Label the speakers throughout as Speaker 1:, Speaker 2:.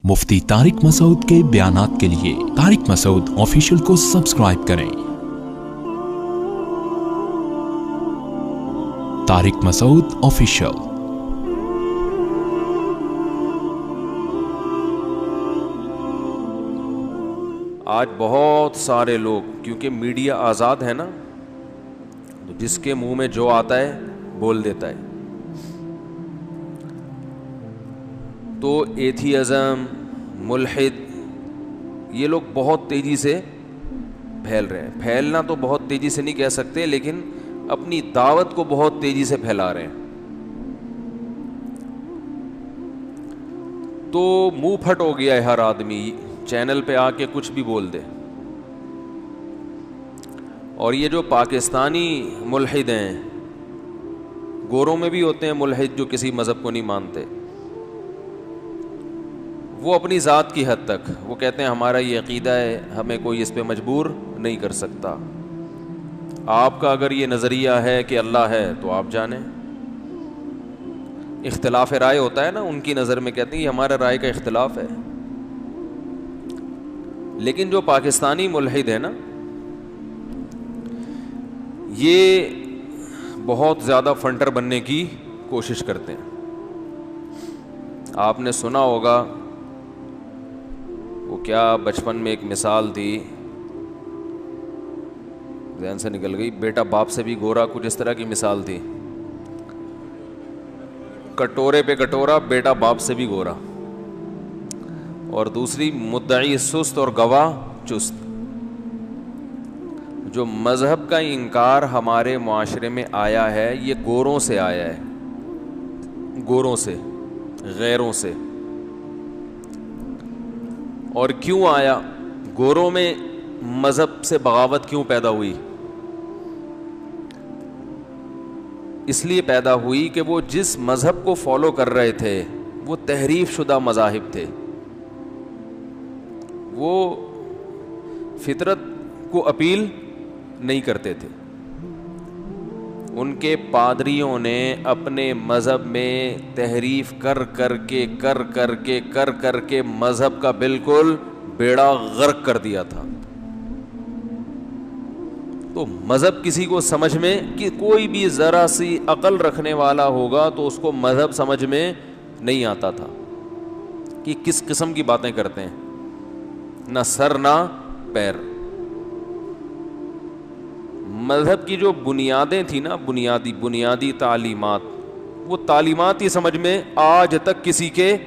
Speaker 1: مفتی طارق مسعود کے بیانات کے لیے طارق مسعود آفیشیل کو سبسکرائب کریں۔ طارق مسعود آفیشیل۔
Speaker 2: آج بہت سارے لوگ، کیونکہ میڈیا آزاد ہے نا، تو جس کے منہ میں جو آتا ہے بول دیتا ہے، تو ایتھیزم، ملحد، یہ لوگ بہت تیزی سے پھیل رہے ہیں۔ پھیلنا تو بہت تیزی سے نہیں کہہ سکتے، لیکن اپنی دعوت کو بہت تیزی سے پھیلا رہے ہیں۔ تو منہ پھٹ ہو گیا ہے ہر آدمی، چینل پہ آ کے کچھ بھی بول دے۔ اور یہ جو پاکستانی ملحد ہیں، گوروں میں بھی ہوتے ہیں ملحد جو کسی مذہب کو نہیں مانتے، وہ اپنی ذات کی حد تک وہ کہتے ہیں ہمارا یہ عقیدہ ہے، ہمیں کوئی اس پہ مجبور نہیں کر سکتا۔ آپ کا اگر یہ نظریہ ہے کہ اللہ ہے تو آپ جانیں۔ اختلاف رائے ہوتا ہے نا، ان کی نظر میں کہتے ہیں یہ ہمارا رائے کا اختلاف ہے۔ لیکن جو پاکستانی ملحد ہے نا، یہ بہت زیادہ فنٹر بننے کی کوشش کرتے ہیں۔ آپ نے سنا ہوگا وہ کیا بچپن میں ایک مثال تھی، ذہن سے نکل گئی، بیٹا باپ سے بھی گورا، کچھ اس طرح کی مثال تھی۔ کٹورے پہ کٹورا، بیٹا باپ سے بھی گورا۔ اور دوسری، مدعی سست اور گواہ چست۔ جو مذہب کا انکار ہمارے معاشرے میں آیا ہے، یہ گوروں سے آیا ہے، گوروں سے، غیروں سے۔ اور کیوں آیا؟ گوروں میں مذہب سے بغاوت کیوں پیدا ہوئی؟ اس لیے پیدا ہوئی کہ وہ جس مذہب کو فالو کر رہے تھے وہ تحریف شدہ مذاہب تھے۔ وہ فطرت کو اپیل نہیں کرتے تھے۔ ان کے پادریوں نے اپنے مذہب میں تحریف کر کے مذہب کا بالکل بیڑا غرق کر دیا تھا۔ تو مذہب کسی کو سمجھ میں، کہ کوئی بھی ذرا سی عقل رکھنے والا ہوگا تو اس کو مذہب سمجھ میں نہیں آتا تھا کہ کس قسم کی باتیں کرتے ہیں، نہ سر نہ پیر۔ مذہب کی جو بنیادیں تھیں نا، بنیادی تعلیمات، وہ تعلیمات ہی سمجھ میں آج تک کسی کے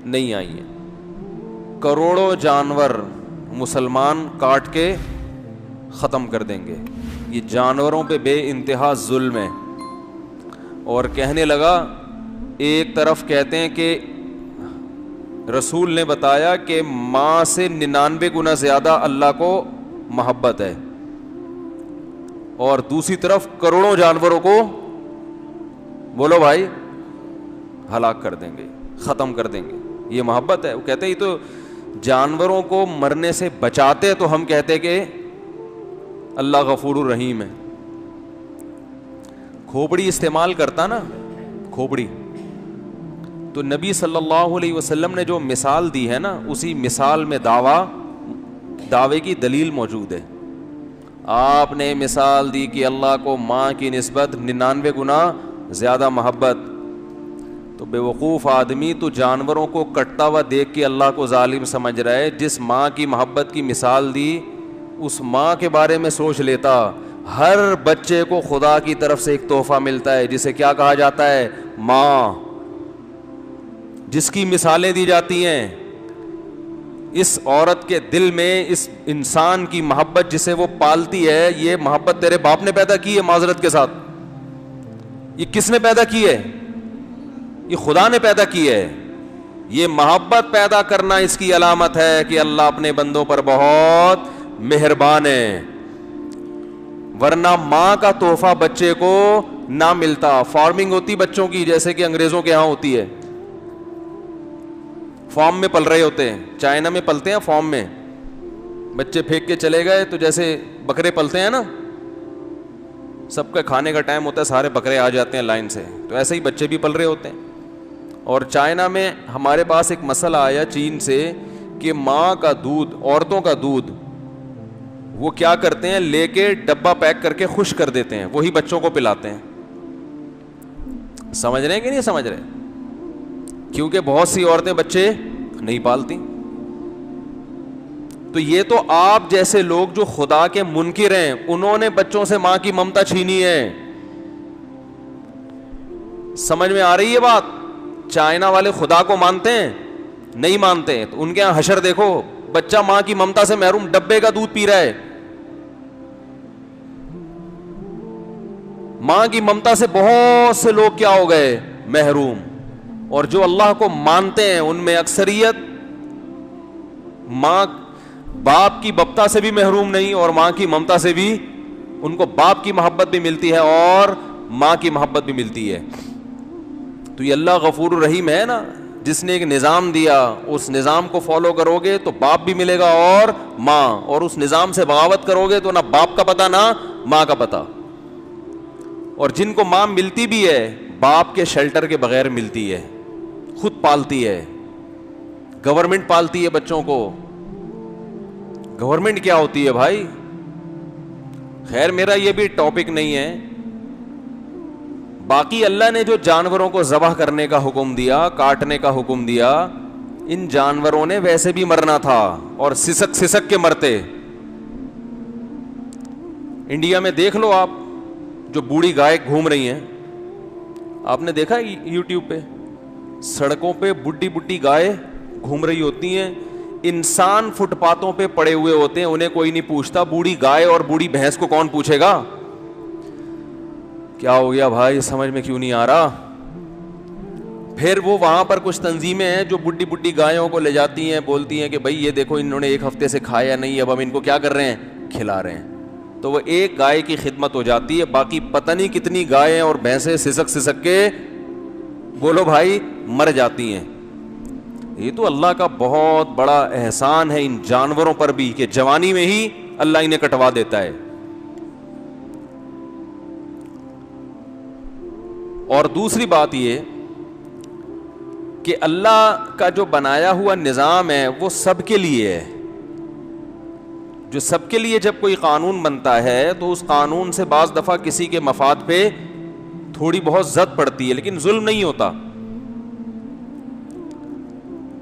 Speaker 2: نہیں آئی ہیں۔ کروڑوں جانور مسلمان کاٹ کے ختم کر دیں گے، یہ جانوروں پہ بے انتہا ظلم ہے۔ اور کہنے لگا، ایک طرف کہتے ہیں کہ رسول نے بتایا کہ ماں سے 99 گنا زیادہ اللہ کو محبت ہے، اور دوسری طرف کروڑوں جانوروں کو، بولو بھائی، ہلاک کر دیں گے، ختم کر دیں گے۔ یہ محبت ہے؟ وہ کہتے ہیں یہ تو جانوروں کو مرنے سے بچاتے تو ہم کہتے کہ اللہ غفور الرحیم ہے۔ کھوپڑی استعمال کرتا نا، کھوپڑی، تو نبی صلی اللہ علیہ وسلم نے جو مثال دی ہے نا، اسی مثال میں دعوے کی دلیل موجود ہے۔ آپ نے مثال دی کہ اللہ کو ماں کی نسبت 99 گنا زیادہ محبت، تو بے وقوف آدمی تو جانوروں کو کٹتا ہوا دیکھ کے اللہ کو ظالم سمجھ رہا ہے۔ جس ماں کی محبت کی مثال دی، اس ماں کے بارے میں سوچ لیتا۔ ہر بچے کو خدا کی طرف سے ایک تحفہ ملتا ہے جسے کیا کہا جاتا ہے؟ ماں، جس کی مثالیں دی جاتی ہیں۔ اس عورت کے دل میں اس انسان کی محبت جسے وہ پالتی ہے، یہ محبت تیرے باپ نے پیدا کی ہے؟ معذرت کے ساتھ، یہ کس نے پیدا کی ہے؟ یہ خدا نے پیدا کی ہے۔ یہ محبت پیدا کرنا اس کی علامت ہے کہ اللہ اپنے بندوں پر بہت مہربان ہے، ورنہ ماں کا تحفہ بچے کو نہ ملتا۔ فارمنگ ہوتی بچوں کی، جیسے کہ انگریزوں کے ہاں ہوتی ہے، فارم میں پل رہے ہوتے ہیں، چائنا میں پلتے ہیں فارم میں، بچے پھینک کے چلے گئے تو جیسے بکرے پلتے ہیں نا، سب کا کھانے کا ٹائم ہوتا ہے، سارے بکرے آ جاتے ہیں لائن سے، تو ایسے ہی بچے بھی پل رہے ہوتے ہیں۔ اور چائنا میں ہمارے پاس ایک مسئلہ آیا چین سے کہ ماں کا دودھ, عورتوں کا دودھ وہ کیا کرتے ہیں, لے کے ڈبہ پیک کر کے خشک کر دیتے ہیں, وہی بچوں کو پلاتے ہیں. سمجھ رہے ہیں کہ نہیں سمجھ رہے؟ کیونکہ بہت سی عورتیں بچے نہیں پالتی. تو یہ تو آپ جیسے لوگ جو خدا کے منکر ہیں, انہوں نے بچوں سے ماں کی ممتا چھینی ہے. سمجھ میں آ رہی ہے بات؟ چائنا والے خدا کو مانتے ہیں؟ نہیں مانتے. تو ان کے یہاں حشر دیکھو, بچہ ماں کی ممتا سے محروم, ڈبے کا دودھ پی رہا ہے. ماں کی ممتا سے بہت سے لوگ کیا ہو گئے, محروم. اور جو اللہ کو مانتے ہیں ان میں اکثریت ماں باپ کی بپتا سے بھی محروم نہیں, اور ماں کی ممتا سے بھی, ان کو باپ کی محبت بھی ملتی ہے اور ماں کی محبت بھی ملتی ہے. تو یہ اللہ غفور الرحیم ہے نا, جس نے ایک نظام دیا, اس نظام کو فالو کرو گے تو باپ بھی ملے گا اور ماں, اور اس نظام سے بغاوت کرو گے تو نہ باپ کا پتہ نہ ماں کا پتہ. اور جن کو ماں ملتی بھی ہے, باپ کے شیلٹر کے بغیر ملتی ہے, خود پالتی ہے, گورنمنٹ پالتی ہے بچوں کو. گورنمنٹ کیا ہوتی ہے بھائی؟ خیر میرا یہ بھی ٹاپک نہیں ہے. باقی اللہ نے جو جانوروں کو ذبح کرنے کا حکم دیا, کاٹنے کا حکم دیا, ان جانوروں نے ویسے بھی مرنا تھا اور سسک سسک کے مرتے. انڈیا میں دیکھ لو آپ, جو بوڑھی گائے گھوم رہی ہیں, آپ نے دیکھا یوٹیوب پہ سڑکوں پہ بڈھی بڈھی گائے گھوم رہی ہوتی ہیں. انسان فٹ پاتھوں پہ پڑے ہوئے ہوتے ہیں, انہیں کوئی نہیں پوچھتا. بوڑھی گائے اور بوڑھی بھینس کو کون پوچھے گا؟ کیا ہو گیا بھائی, سمجھ میں کیوں نہیں آ رہا؟ پھر وہ وہاں پر کچھ تنظیمیں ہیں جو بڈھی بڈھی گایوں کو لے جاتی ہیں, بولتی ہیں کہ بھائی یہ دیکھو انہوں نے ایک ہفتے سے کھایا نہیں, اب ہم ان کو کیا کر رہے ہیں, کھلا رہے ہیں. تو وہ ایک گائے کی خدمت ہو جاتی ہے, باقی پتہ نہیں کتنی گائیں اور بھینسیں سسک سسک کے بولو بھائی مر جاتی ہیں. یہ تو اللہ کا بہت بڑا احسان ہے ان جانوروں پر بھی کہ جوانی میں ہی اللہ انہیں کٹوا دیتا ہے. اور دوسری بات یہ کہ اللہ کا جو بنایا ہوا نظام ہے وہ سب کے لیے ہے. جو سب کے لیے جب کوئی قانون بنتا ہے تو اس قانون سے بعض دفعہ کسی کے مفاد پہ تھوڑی بہت زد پڑتی ہے, لیکن ظلم نہیں ہوتا.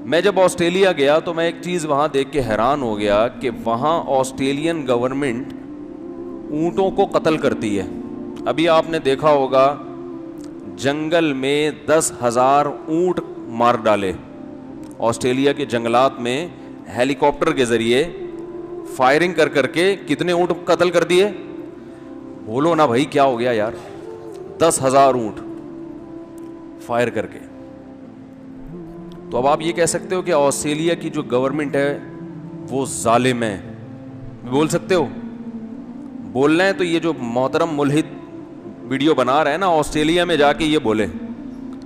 Speaker 2: میں جب آسٹریلیا گیا تو میں ایک چیز وہاں دیکھ کے حیران ہو گیا کہ وہاں آسٹریلین گورنمنٹ اونٹوں کو قتل کرتی ہے. ابھی آپ نے دیکھا ہوگا جنگل میں 10,000 اونٹ مار ڈالے. آسٹریلیا کے جنگلات میں ہیلی کاپٹر کے ذریعے فائرنگ کر کر کے کتنے اونٹ قتل کر دیے؟ بولو نا بھائی کیا ہو گیا یار, 10,000 اونٹ فائر کر کے. تو اب آپ یہ کہہ سکتے ہو کہ آسٹریلیا کی جو گورنمنٹ ہے وہ ظالم ہے, بول سکتے ہو؟ بولنا ہے تو یہ جو محترم ملحد ویڈیو بنا رہا ہے نا, آسٹریلیا میں جا کے یہ بولے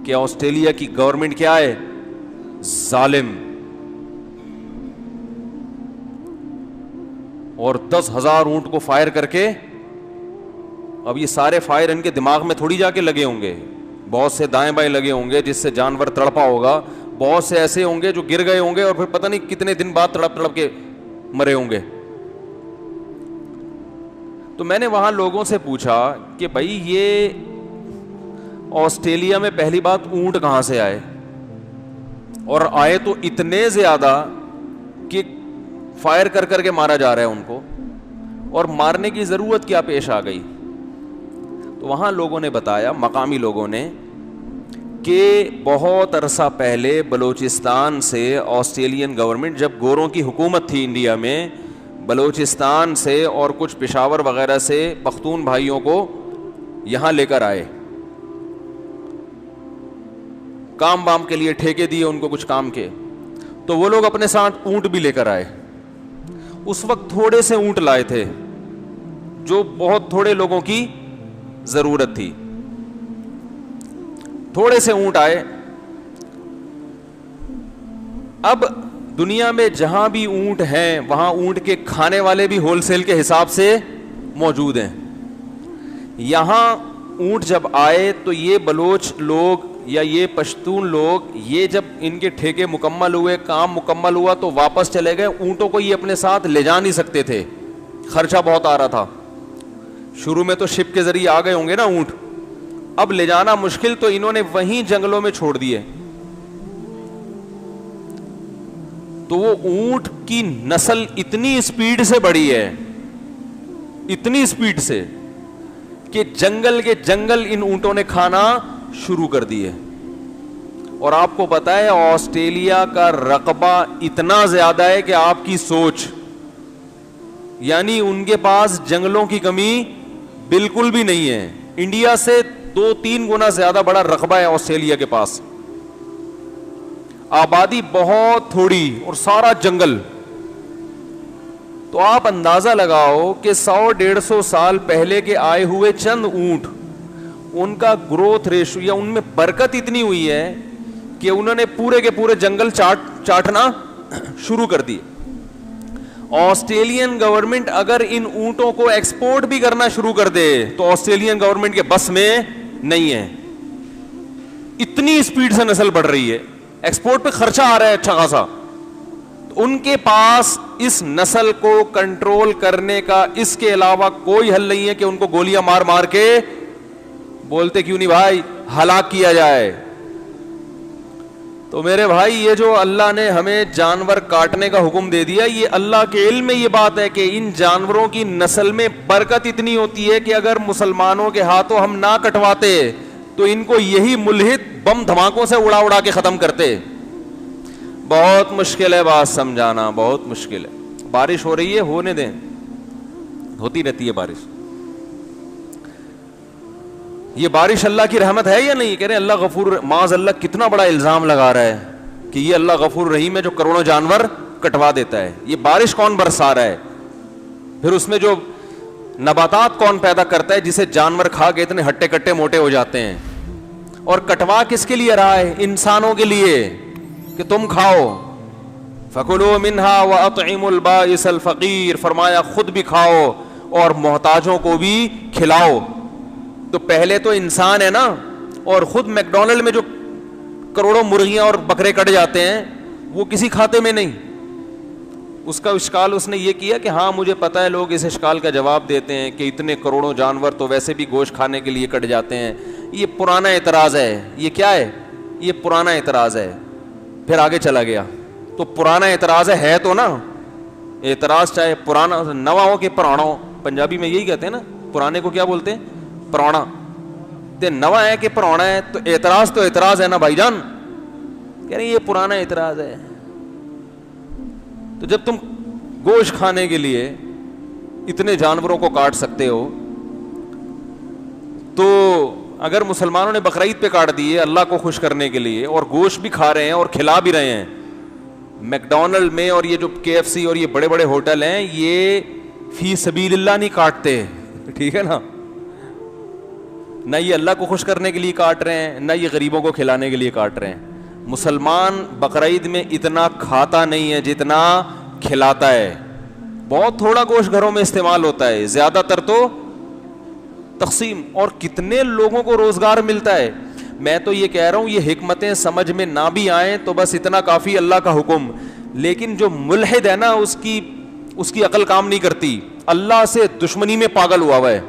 Speaker 2: کہ آسٹریلیا کی گورنمنٹ کیا ہے, ظالم. اور 10,000 اونٹ کو فائر کر کے, اب یہ سارے فائر ان کے دماغ میں تھوڑی جا کے لگے ہوں گے, بہت سے دائیں بائیں لگے ہوں گے جس سے جانور تڑپا ہوگا, بہت سے ایسے ہوں گے جو گر گئے ہوں گے اور پھر پتہ نہیں کتنے دن بعد تڑپ تڑپ کے مرے ہوں گے. تو میں نے وہاں لوگوں سے پوچھا کہ بھائی یہ آسٹریلیا میں پہلی بات اونٹ کہاں سے آئے, اور آئے تو اتنے زیادہ کہ فائر کر کر کے مارا جا رہا ہے ان کو, اور مارنے کی ضرورت کیا پیش آ گئی؟ تو وہاں لوگوں نے بتایا, مقامی لوگوں نے, کہ بہت عرصہ پہلے بلوچستان سے آسٹریلین گورنمنٹ, جب گوروں کی حکومت تھی انڈیا میں, بلوچستان سے اور کچھ پشاور وغیرہ سے پختون بھائیوں کو یہاں لے کر آئے, کام وام کے لیے ٹھیکے دیے ان کو کچھ کام کے. تو وہ لوگ اپنے ساتھ اونٹ بھی لے کر آئے. اس وقت تھوڑے سے اونٹ لائے تھے جو بہت تھوڑے لوگوں کی ضرورت تھی, تھوڑے سے اونٹ آئے. اب دنیا میں جہاں بھی اونٹ ہیں وہاں اونٹ کے کھانے والے بھی ہول سیل کے حساب سے موجود ہیں. یہاں اونٹ جب آئے تو یہ بلوچ لوگ یا یہ پشتون لوگ یہ جب ان کے ٹھیکے مکمل ہوئے, کام مکمل ہوا تو واپس چلے گئے. اونٹوں کو یہ اپنے ساتھ لے جا نہیں سکتے تھے, خرچہ بہت آ رہا تھا. شروع میں تو شپ کے ذریعے آ گئے ہوں گے نا اونٹ, اب لے جانا مشکل, تو انہوں نے وہیں جنگلوں میں چھوڑ دیے. تو وہ اونٹ کی نسل اتنی اسپیڈ سے بڑھی ہے, اتنی اسپیڈ سے, کہ جنگل کے جنگل ان اونٹوں نے کھانا شروع کر دیے. اور آپ کو پتا ہے آسٹریلیا کا رقبہ اتنا زیادہ ہے کہ آپ کی سوچ, یعنی ان کے پاس جنگلوں کی کمی بالکل بھی نہیں ہے. انڈیا سے 2-3 گنا زیادہ بڑا رقبہ ہے آسٹریلیا کے پاس, آبادی بہت تھوڑی اور سارا جنگل. تو آپ اندازہ لگاؤ کہ 100-150 سال پہلے کے آئے ہوئے چند اونٹ, ان کا گروتھ ریشو یا ان میں برکت اتنی ہوئی ہے کہ انہوں نے پورے کے پورے جنگل چاٹنا شروع کر دی. آسٹریلین گورنمنٹ اگر ان اونٹوں کو ایکسپورٹ بھی کرنا شروع کر دے تو آسٹریلین گورنمنٹ کے بس میں نہیں ہے, اتنی اسپیڈ سے نسل بڑھ رہی ہے. ایکسپورٹ پہ خرچہ آ رہا ہے اچھا خاصا. ان کے پاس اس نسل کو کنٹرول کرنے کا اس کے علاوہ کوئی حل نہیں ہے کہ ان کو گولیاں مار مار کے, بولتے کیوں نہیں بھائی, ہلاک کیا جائے. تو میرے بھائی یہ جو اللہ نے ہمیں جانور کاٹنے کا حکم دے دیا, یہ اللہ کے علم میں یہ بات ہے کہ ان جانوروں کی نسل میں برکت اتنی ہوتی ہے کہ اگر مسلمانوں کے ہاتھوں ہم نہ کٹواتے تو ان کو یہی ملحد بم دھماکوں سے اڑا اڑا کے ختم کرتے. بہت مشکل ہے بات سمجھانا, بہت مشکل ہے. بارش ہو رہی ہے, ہونے دیں, ہوتی رہتی ہے بارش. یہ بارش اللہ کی رحمت ہے یا نہیں؟ کہہ رہے ہیں اللہ غفور, معاذ اللہ کتنا بڑا الزام لگا رہا ہے کہ یہ اللہ غفور رحیم ہے جو کروڑوں جانور کٹوا دیتا ہے. یہ بارش کون برسا رہا ہے؟ پھر اس میں جو نباتات کون پیدا کرتا ہے جسے جانور کھا کے اتنے ہٹے کٹے موٹے ہو جاتے ہیں؟ اور کٹوا کس کے لیے رہا ہے؟ انسانوں کے لیے کہ تم کھاؤ. فَكُلُوا مِنْهَا وَأَطْعِمُوا الْبَائِسَ الْفَقِيرَ, فرمایا خود بھی کھاؤ اور محتاجوں کو بھی کھلاؤ. تو پہلے تو انسان ہے نا, اور خود میکڈونلڈ میں جو کروڑوں مرغیاں اور بکرے کٹ جاتے ہیں وہ کسی کھاتے میں نہیں. اس کا اشکال اس نے یہ کیا کہ ہاں مجھے پتا ہے لوگ اس اشکال کا جواب دیتے ہیں کہ اتنے کروڑوں جانور تو ویسے بھی گوشت کھانے کے لیے کٹ جاتے ہیں. یہ پرانا اعتراض ہے. یہ کیا ہے؟ یہ پرانا اعتراض ہے. پھر آگے چلا گیا تو پرانا اعتراض ہے تو نا, اعتراض چاہے پرانا نوا ہو کہ پرانا ہو, پنجابی میں یہی کہتے ہیں نا, پرانے کو کیا بولتے ہیں؟ پرانا. تے نوا ہے کہ پرانا ہے, تو اعتراض ہے نا بھائی جان. کہہ رہے ہیں یہ پرانا اعتراض ہے. تو جب تم گوشت کھانے کے لیے اتنے جانوروں کو کاٹ سکتے ہو, تو اگر مسلمانوں نے بقرعید پہ کاٹ دیے اللہ کو خوش کرنے کے لیے, اور گوشت بھی کھا رہے ہیں اور کھلا بھی رہے ہیں, میکڈونلڈ میں اور یہ جو KFC اور یہ بڑے بڑے ہوٹل ہیں, یہ فی سبیل اللہ نہیں کاٹتے, ٹھیک ہے نا, نہ یہ اللہ کو خوش کرنے کے لیے کاٹ رہے ہیں, نہ یہ غریبوں کو کھلانے کے لیے کاٹ رہے ہیں. مسلمان بقرعید میں اتنا کھاتا نہیں ہے جتنا کھلاتا ہے. بہت تھوڑا گوشت گھروں میں استعمال ہوتا ہے, زیادہ تر تو تقسیم. اور کتنے لوگوں کو روزگار ملتا ہے. میں تو یہ کہہ رہا ہوں یہ حکمتیں سمجھ میں نہ بھی آئیں تو بس اتنا کافی, اللہ کا حکم. لیکن جو ملحد ہے نا اس کی عقل کام نہیں کرتی, اللہ سے دشمنی میں پاگل ہوا ہے.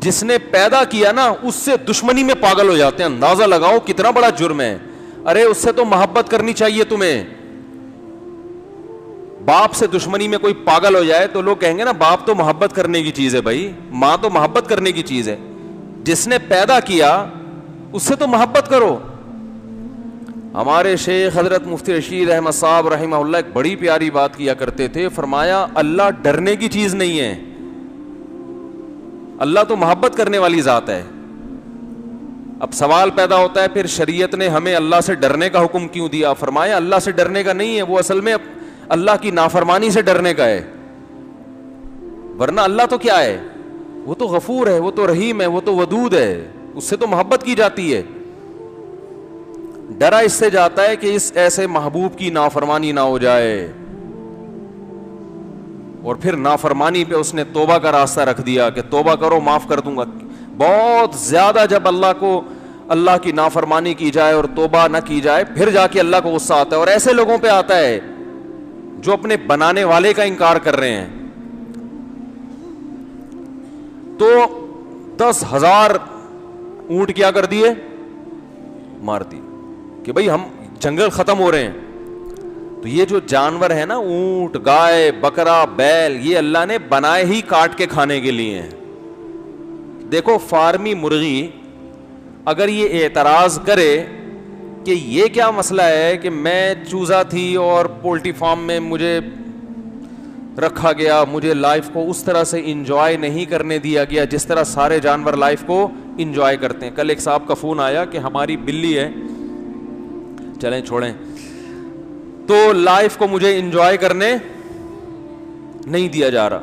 Speaker 2: جس نے پیدا کیا نا اس سے دشمنی میں پاگل ہو جاتے ہیں. اندازہ لگاؤ کتنا بڑا جرم ہے. ارے اس سے تو محبت کرنی چاہیے تمہیں. باپ سے دشمنی میں کوئی پاگل ہو جائے تو لوگ کہیں گے نا باپ تو محبت کرنے کی چیز ہے بھائی, ماں تو محبت کرنے کی چیز ہے. جس نے پیدا کیا اس سے تو محبت کرو. ہمارے شیخ حضرت مفتی رشید احمد صاحب رحمہ اللہ ایک بڑی پیاری بات کیا کرتے تھے. فرمایا اللہ ڈرنے کی چیز نہیں ہے, اللہ تو محبت کرنے والی ذات ہے. اب سوال پیدا ہوتا ہے پھر شریعت نے ہمیں اللہ سے ڈرنے کا حکم کیوں دیا؟ فرمایا اللہ سے ڈرنے کا نہیں ہے, وہ اصل میں اللہ کی نافرمانی سے ڈرنے کا ہے. ورنہ اللہ تو کیا ہے؟ وہ تو غفور ہے, وہ تو رحیم ہے, وہ تو ودود ہے, اس سے تو محبت کی جاتی ہے. ڈرا اس سے جاتا ہے کہ اس ایسے محبوب کی نافرمانی نہ ہو جائے. اور پھر نافرمانی پہ اس نے توبہ کا راستہ رکھ دیا کہ توبہ کرو معاف کر دوں گا. بہت زیادہ جب اللہ کو اللہ کی نافرمانی کی جائے اور توبہ نہ کی جائے, پھر جا کے اللہ کو غصہ آتا ہے. اور ایسے لوگوں پہ آتا ہے جو اپنے بنانے والے کا انکار کر رہے ہیں. تو 10,000 اونٹ کیا کر دیے, مار دی کہ بھئی ہم جنگل ختم ہو رہے ہیں. تو یہ جو جانور ہے نا, اونٹ, گائے, بکرا, بیل, یہ اللہ نے بنائے ہی کاٹ کے کھانے کے لیے ہیں. دیکھو فارمی مرغی اگر یہ اعتراض کرے کہ یہ کیا مسئلہ ہے کہ میں چوزا تھی اور پولٹری فارم میں مجھے رکھا گیا, مجھے لائف کو اس طرح سے انجوائے نہیں کرنے دیا گیا جس طرح سارے جانور لائف کو انجوائے کرتے ہیں. کل ایک صاحب کا فون آیا کہ ہماری بلی ہے, چلیں چھوڑیں, تو لائف کو مجھے انجوائے کرنے نہیں دیا جا رہا.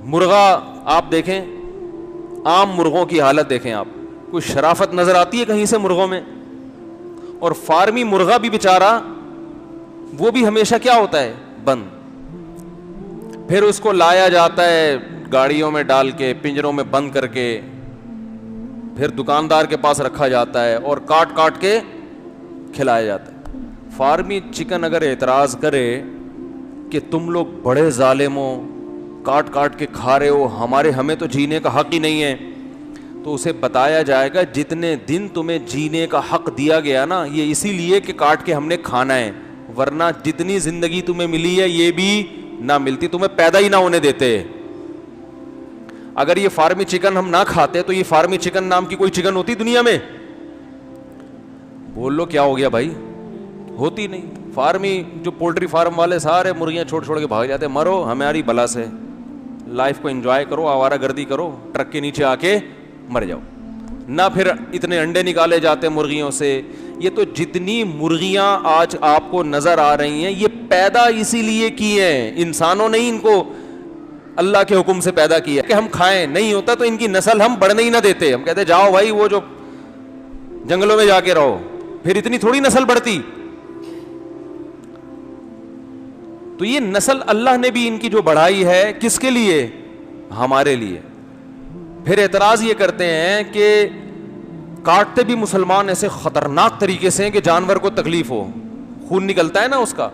Speaker 2: مرغا آپ دیکھیں, عام مرغوں کی حالت دیکھیں آپ, کوئی شرافت نظر آتی ہے کہیں سے مرغوں میں؟ اور فارمی مرغا بھی بیچارہ, وہ بھی ہمیشہ کیا ہوتا ہے, بند. پھر اس کو لایا جاتا ہے گاڑیوں میں ڈال کے, پنجروں میں بند کر کے, پھر دکاندار کے پاس رکھا جاتا ہے اور کاٹ کاٹ کے کھلایا جاتا ہے. فارمی چکن اگر اعتراض کرے کہ تم لوگ بڑے ظالم ہو, کاٹ کاٹ کے کھا رہے ہو, ہمیں تو جینے کا حق ہی نہیں ہے, تو اسے بتایا جائے گا جتنے دن تمہیں جینے کا حق دیا گیا نا, یہ اسی لیے کہ کاٹ کے ہم نے کھانا ہے, ورنہ جتنی زندگی تمہیں ملی ہے یہ بھی نہ ملتی, تمہیں پیدا ہی نہ ہونے دیتے. اگر یہ فارمی چکن ہم نہ کھاتے تو یہ فارمی چکن نام کی کوئی چکن ہوتی دنیا میں؟ بول لو کیا ہو گیا بھائی, ہوتی نہیں. فارمی جو پولٹری فارم والے سارے مرغیاں چھوڑ چھوڑ کے بھاگ جاتے, مرو ہماری بلا سے, لائف کو انجوائے کرو, آوارہ گردی کرو, ٹرک کے نیچے آ کے مر جاؤ. نہ پھر اتنے انڈے نکالے جاتے مرغیوں سے. یہ تو جتنی مرغیاں آج آپ کو نظر آ رہی ہیں یہ پیدا اسی لیے کی ہیں, انسانوں نے ان کو اللہ کے حکم سے پیدا کیا کہ ہم کھائیں. نہیں ہوتا تو ان کی نسل ہم بڑھنے ہی نہ دیتے, ہم کہتے جاؤ بھائی وہ جو جنگلوں میں جا کے رہو, پھر اتنی تھوڑی نسل بڑھتی. تو یہ نسل اللہ نے بھی ان کی جو بڑھائی ہے کس کے لیے, ہمارے لیے. پھر اعتراض یہ کرتے ہیں کہ کاٹتے بھی مسلمان ایسے خطرناک طریقے سے کہ جانور کو تکلیف ہو, خون نکلتا ہے نا اس کا,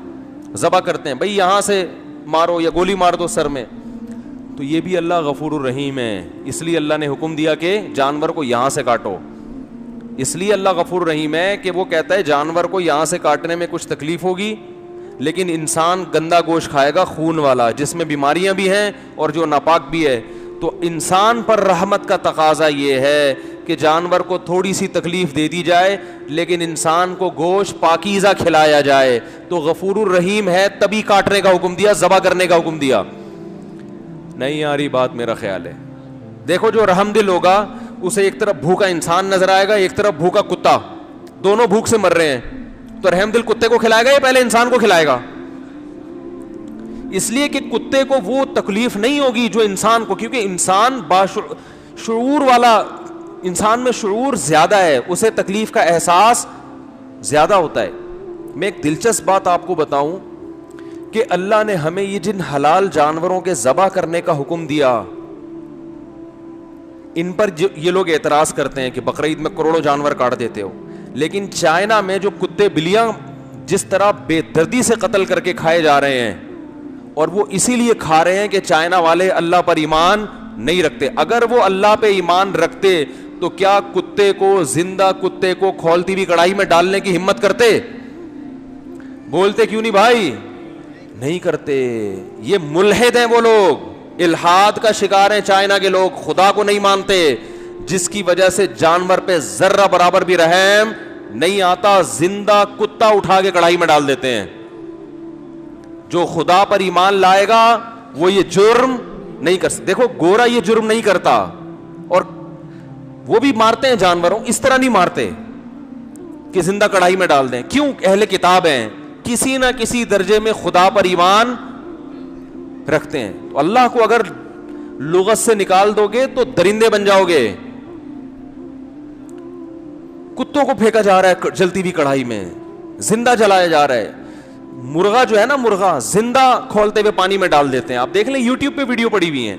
Speaker 2: ذبح کرتے ہیں, بھئی یہاں سے مارو یا گولی مار دو سر میں. تو یہ بھی اللہ غفور الرحیم ہے, اس لیے اللہ نے حکم دیا کہ جانور کو یہاں سے کاٹو. اس لیے اللہ غفور الرحیم ہے کہ وہ کہتا ہے جانور کو یہاں سے کاٹنے میں کچھ تکلیف ہوگی, لیکن انسان گندا گوشت کھائے گا, خون والا, جس میں بیماریاں بھی ہیں اور جو ناپاک بھی ہے. تو انسان پر رحمت کا تقاضا یہ ہے کہ جانور کو تھوڑی سی تکلیف دے دی جائے لیکن انسان کو گوشت پاکیزہ کھلایا جائے. تو غفور الرحیم ہے تبھی کاٹنے کا حکم دیا, ذبح کرنے کا حکم دیا. نہیں آ رہی بات میرا خیال ہے. دیکھو جو رحم دل ہوگا اسے ایک طرف بھوکا انسان نظر آئے گا, ایک طرف بھوکا کتا, دونوں بھوک سے مر رہے ہیں, تو رحم دل کتے کو کھلائے گا یا پہلے انسان کو کھلائے گا؟ اس لیے کہ کتے کو وہ تکلیف نہیں ہوگی جو انسان کو, کیونکہ انسان شعور والا, انسان میں شعور زیادہ ہے, اسے تکلیف کا احساس زیادہ ہوتا ہے. میں ایک دلچسپ بات آپ کو بتاؤں کہ اللہ نے ہمیں یہ جن حلال جانوروں کے ذبح کرنے کا حکم دیا, ان پر یہ لوگ اعتراض کرتے ہیں کہ بقرعید میں کروڑوں جانور کاٹ دیتے ہو, لیکن چائنا میں جو کتے بلیاں جس طرح بے دردی سے قتل کر کے کھائے جا رہے ہیں, اور وہ اسی لیے کھا رہے ہیں کہ چائنا والے اللہ پر ایمان نہیں رکھتے. اگر وہ اللہ پہ ایمان رکھتے تو کیا کتے کو, زندہ کتے کو کھولتی ہوئی کڑائی میں ڈالنے کی ہمت کرتے؟ بولتے کیوں نہیں بھائی؟ نہیں کرتے. یہ ملحد ہیں وہ لوگ, الحاد کا شکار ہیں چائنا کے لوگ, خدا کو نہیں مانتے, جس کی وجہ سے جانور پہ ذرہ برابر بھی رحم نہیں آتا. زندہ کتا اٹھا کے کڑائی میں ڈال دیتے ہیں. جو خدا پر ایمان لائے گا وہ یہ جرم نہیں کر سکتا. دیکھو گورا یہ جرم نہیں کرتا, اور وہ بھی مارتے ہیں جانوروں, اس طرح نہیں مارتے کہ زندہ کڑائی میں ڈال دیں. کیوں؟ اہل کتاب ہیں, کسی نہ کسی درجے میں خدا پر ایمان رکھتے ہیں. تو اللہ کو اگر لغت سے نکال دو گے تو درندے بن جاؤ گے. کتوں کو پھینکا جا رہا ہے جلتی ہوئی کڑھائی میں, زندہ جلایا جا رہا ہے. مرغا جو ہے نا, مرغا زندہ کھولتے ہوئے پانی میں ڈال دیتے ہیں. آپ دیکھ لیں یوٹیوب پہ ویڈیو پڑی ہوئی ہیں.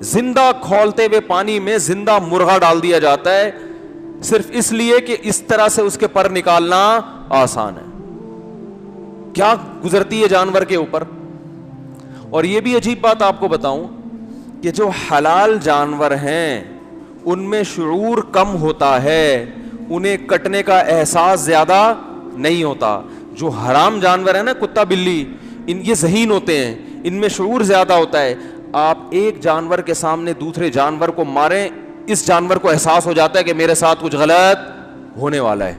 Speaker 2: زندہ کھولتے ہوئے پانی میں زندہ مرغا ڈال دیا جاتا ہے صرف اس لیے کہ اس طرح سے اس کے پر نکالنا آسان ہے. کیا گزرتی ہے جانور کے اوپر. اور یہ بھی عجیب بات آپ کو بتاؤں کہ جو حلال جانور ہیں ان میں شعور کم ہوتا ہے, انہیں کٹنے کا احساس زیادہ نہیں ہوتا. جو حرام جانور ہیں نا, کتا بلی, یہ ذہین ہوتے ہیں, ان میں شعور زیادہ ہوتا ہے. آپ ایک جانور کے سامنے دوسرے جانور کو ماریں, اس جانور کو احساس ہو جاتا ہے کہ میرے ساتھ کچھ غلط ہونے والا ہے.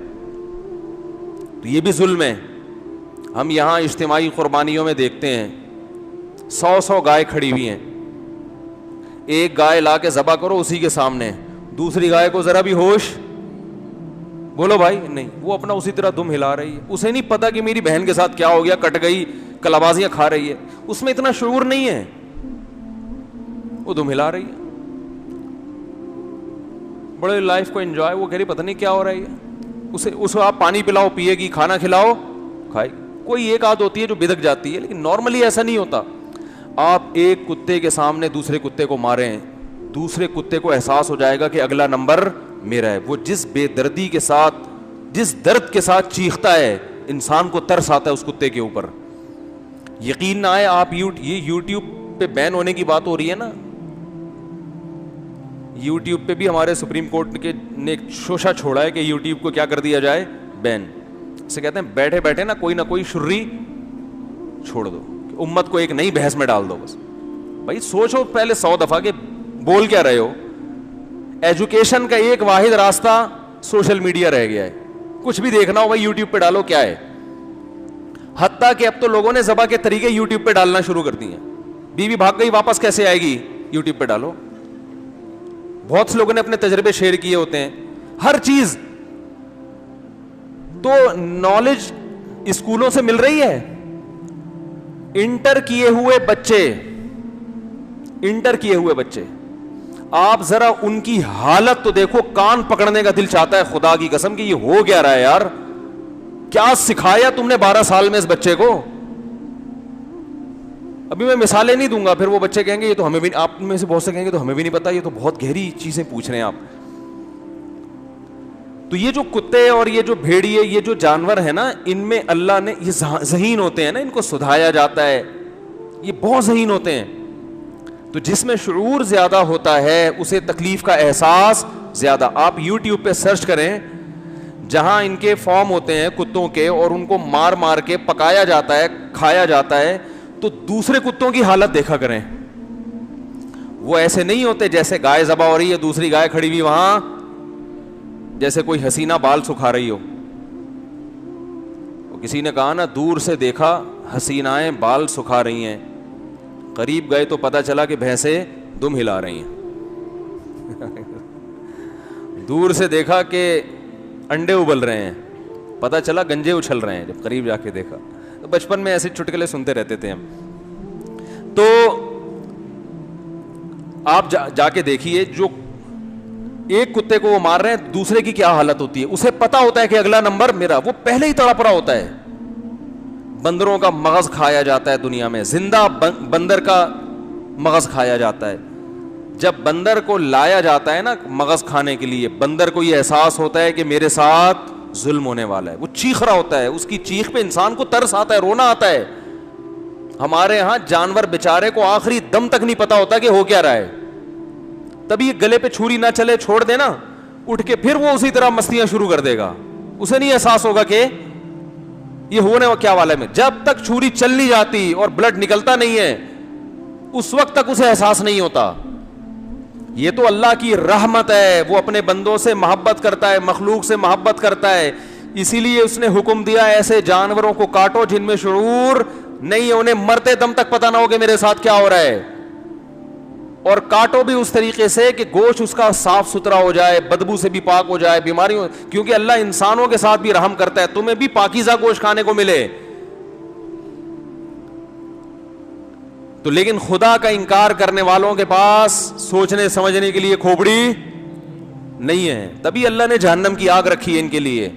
Speaker 2: تو یہ بھی ظلم ہے. ہم یہاں اجتماعی قربانیوں میں دیکھتے ہیں 100 گائے کھڑی ہوئی ہیں, ایک گائے لا کے ذبح کرو اسی کے سامنے, دوسری گائے کو ذرا بھی ہوش, بولو بھائی, نہیں, وہ اپنا اسی طرح دم ہلا رہی ہے. اسے نہیں پتا کہ میری بہن کے ساتھ کیا ہو گیا, کٹ گئی, کلابازیاں کھا رہی ہے, اس میں اتنا شعور نہیں ہے, وہ دم ہلا رہی ہے. بڑے لائف کو انجوائے, وہ کہہ رہی پتہ نہیں کیا ہو رہی ہے. اسے آپ پانی پلاؤ پیے گی, کھانا کھلاؤ کھائے گی. کوئی ایک آدھ ہوتی ہے جو بدک جاتی ہے, لیکن نارملی ایسا نہیں ہوتا. آپ ایک کتے کے سامنے دوسرے کتے کو ماریں, دوسرے کتے کو احساس ہو جائے گا کہ اگلا نمبر میرا ہے. وہ جس بے دردی کے ساتھ, جس درد کے ساتھ چیختا ہے, انسان کو ترس آتا ہے اس کتے کے اوپر. یقین نہ آئے آپ, یہ یوٹیوب پہ بین ہونے کی بات ہو رہی ہے نا, یوٹیوب پہ بھی ہمارے سپریم کورٹ نے ایک شوشہ چھوڑا ہے کہ یوٹیوب کو کیا کر دیا جائے, بین. اسے کہتے ہیں بیٹھے بیٹھے نا کوئی نہ کوئی شرری چھوڑ دو, امت کو ایک نئی بحث میں ڈال دو. بس بھائی سوچو پہلے 100 دفعہ کہ بول کیا رہے ہو. ایجوکیشن کا ایک واحد راستہ سوشل میڈیا رہ گیا ہے. کچھ بھی دیکھنا ہو بھائی یوٹیوب پہ ڈالو, کیا ہے. حتیٰ کہ اب تو لوگوں نے ذبح کے طریقے یوٹیوب پہ ڈالنا شروع کر دی ہیں. بیوی بھاگ گئی واپس کیسے آئے گی, یوٹیوب پہ ڈالو. بہت سے لوگوں نے اپنے تجربے شیئر کیے ہوتے ہیں, ہر چیز. تو نالج اسکولوں سے مل رہی ہے. انٹر کیے ہوئے بچے آپ ذرا ان کی حالت تو دیکھو, کان پکڑنے کا دل چاہتا ہے خدا کی قسم کہ یہ ہو گیا رہا ہے یار. کیا سکھایا تم نے 12 سال میں اس بچے کو. ابھی میں مثالیں نہیں دوں گا, پھر وہ بچے کہیں گے یہ تو ہمیں بھی, آپ میں سے بہت سے کہیں گے تو ہمیں بھی نہیں پتا, یہ تو بہت گہری چیزیں پوچھ رہے ہیں آپ. تو یہ جو کتے اور یہ جو بھیڑیے, یہ جو جانور ہیں نا, ان میں اللہ نے, یہ ذہین ہوتے ہیں نا, ان کو سدھایا جاتا ہے, یہ بہت ذہین ہوتے ہیں. تو جس میں شعور زیادہ ہوتا ہے اسے تکلیف کا احساس زیادہ. آپ یوٹیوب پہ سرچ کریں, جہاں ان کے فارم ہوتے ہیں کتوں کے, اور ان کو مار مار کے پکایا جاتا ہے, کھایا جاتا ہے, تو دوسرے کتوں کی حالت دیکھا کریں. وہ ایسے نہیں ہوتے جیسے گائے ذبح ہو رہی ہے, دوسری گائے کھڑی ہوئی وہاں جیسے کوئی حسینہ بال سکھا رہی ہو. وہ کسی نے کہا نا, دور سے دیکھا حسینائیں بال سکھا رہی ہیں, قریب گئے تو پتا چلا کہ بھینسیں دم ہلا رہی ہیں. دور سے دیکھا کہ انڈے ابل رہے ہیں, پتا چلا گنجے اچھل رہے ہیں. جب قریب جا کے دیکھا, تو بچپن میں ایسے چٹکلے سنتے رہتے تھے ہم. تو آپ جا کے دیکھیے, جو ایک کتے کو وہ مار رہے ہیں, دوسرے کی کیا حالت ہوتی ہے. اسے پتا ہوتا ہے کہ اگلا نمبر میرا, وہ پہلے ہی تڑپ رہا ہوتا ہے. بندروں کا مغز کھایا جاتا ہے دنیا میں, زندہ بندر کا مغز کھایا جاتا ہے. جب بندر کو لایا جاتا ہے نا مغز کھانے کے لیے, بندر کو یہ احساس ہوتا ہے کہ میرے ساتھ ظلم ہونے والا ہے. وہ چیخ رہا ہوتا ہے, اس کی چیخ پہ انسان کو ترس آتا ہے, رونا آتا ہے. ہمارے ہاں جانور بیچارے کو آخری دم تک نہیں پتا ہوتا کہ ہو کیا رہا ہے. تبھی گلے پہ چھری نہ چلے, چھوڑ دینا, اٹھ کے پھر وہ اسی طرح مستیاں شروع کر دے گا. اسے نہیں احساس ہوگا کہ یہ ہونے کیا والا ہے. جب تک چھری چل نہیں جاتی اور بلڈ نکلتا نہیں ہے, اس وقت تک اسے احساس نہیں ہوتا. یہ تو اللہ کی رحمت ہے, وہ اپنے بندوں سے محبت کرتا ہے, مخلوق سے محبت کرتا ہے. اسی لیے اس نے حکم دیا ایسے جانوروں کو کاٹو جن میں شعور نہیں ہے, انہیں مرتے دم تک پتا نہ ہو کہ میرے ساتھ کیا ہو رہا ہے. اور کاٹو بھی اس طریقے سے کہ گوشت اس کا صاف ستھرا ہو جائے, بدبو سے بھی پاک ہو جائے, بیماریوں, کیونکہ اللہ انسانوں کے ساتھ بھی رحم کرتا ہے, تمہیں بھی پاکیزہ گوشت کھانے کو ملے. تو لیکن خدا کا انکار کرنے والوں کے پاس سوچنے سمجھنے کے لیے کھوپڑی نہیں ہے, تبھی اللہ نے جہنم کی آگ رکھی ہے ان کے لیے.